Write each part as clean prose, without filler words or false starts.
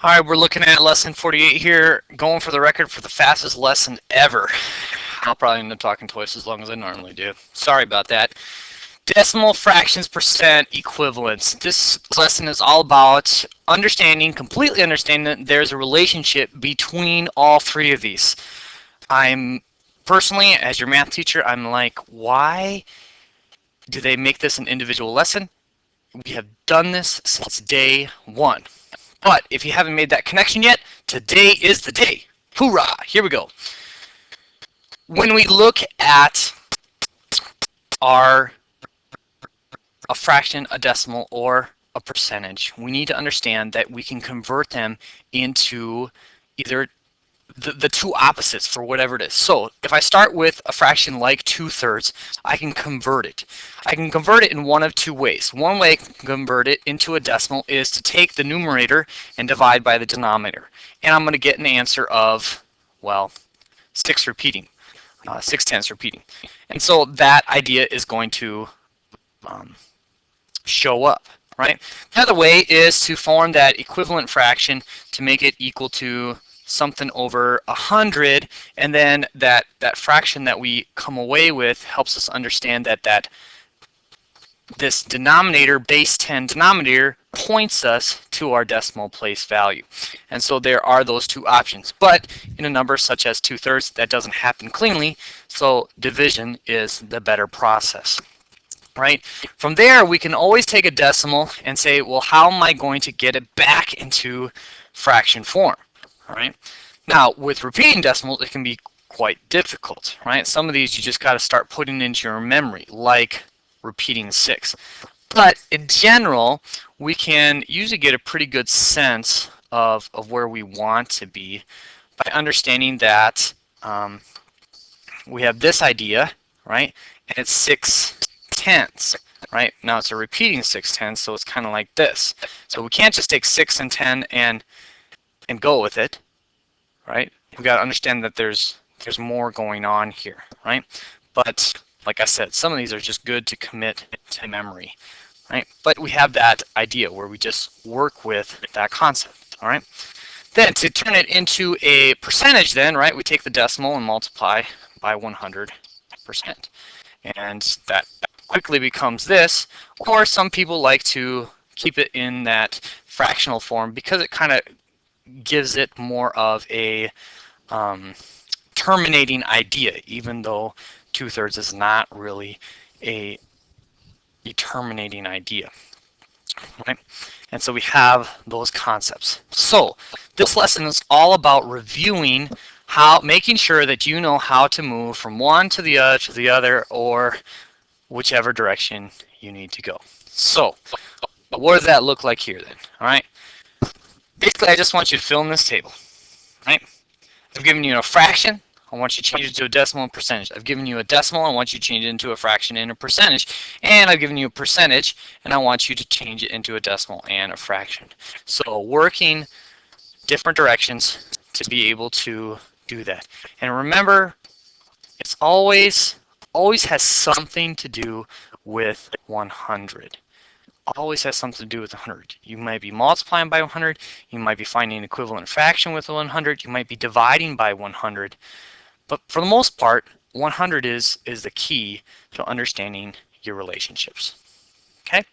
All right, we're looking at lesson 48 here, going for the record for the fastest lesson ever. I'll probably end up talking twice as long as I normally do. Sorry about that. Decimal fractions percent equivalence. This lesson is all about completely understanding that there's a relationship between all three of these. I'm personally, as your math teacher, I'm like, why do they make this an individual lesson? We have done this since day one. But if you haven't made that connection yet, today is the day. Hoorah! Here we go. When we look at a fraction, a decimal, or a percentage, we need to understand that we can convert them into either the two opposites for whatever it is. So if I start with a fraction like 2/3, I can convert it. I can convert it in one of two ways. One way I can convert it into a decimal is to take the numerator and divide by the denominator. And I'm going to get an answer of, well, 6 repeating, 6/10 repeating. And so that idea is going to show up, right? Another way is to form that equivalent fraction to make it equal to something over 100, and then that fraction that we come away with helps us understand that this denominator, base 10 denominator, points us to our decimal place value. And so there are those two options. But in a number such as 2/3, that doesn't happen cleanly, so division is the better process. Right? From there, we can always take a decimal and say, well, how am I going to get it back into fraction form? All right. Now, with repeating decimals, it can be quite difficult, right? Some of these you just got to start putting into your memory, like repeating 6. But in general, we can usually get a pretty good sense of where we want to be by understanding that we have this idea, right? And it's 6/10, right? Now it's a repeating 6/10, so it's kind of like this. So we can't just take 6 and 10 and go with it, right? We got to understand that there's more going on here, right? But like I said, some of these are just good to commit to memory, right? But we have that idea where we just work with that concept, all right? Then to turn it into a percentage then, right, we take the decimal and multiply by 100%. And that quickly becomes this, or some people like to keep it in that fractional form because it kind of gives it more of a terminating idea, even though 2/3 is not really a terminating idea, right? And so we have those concepts. So this lesson is all about reviewing making sure that you know how to move from one to the other, or whichever direction you need to go. So what does that look like here then? All right. Basically, I just want you to fill in this table, right? I've given you a fraction. I want you to change it to a decimal and percentage. I've given you a decimal. I want you to change it into a fraction and a percentage. And I've given you a percentage, and I want you to change it into a decimal and a fraction. So working different directions to be able to do that. And remember, it's always has something to do with 100. Always has something to do with 100. You might be multiplying by 100. You might be finding an equivalent fraction with 100. You might be dividing by 100. But for the most part, 100 is the key to understanding your relationships. Okay?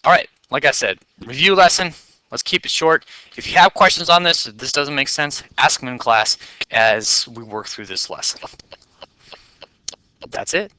All right, like I said, review lesson. Let's keep it short. If you have questions on this, if this doesn't make sense, ask them in class as we work through this lesson. That's it.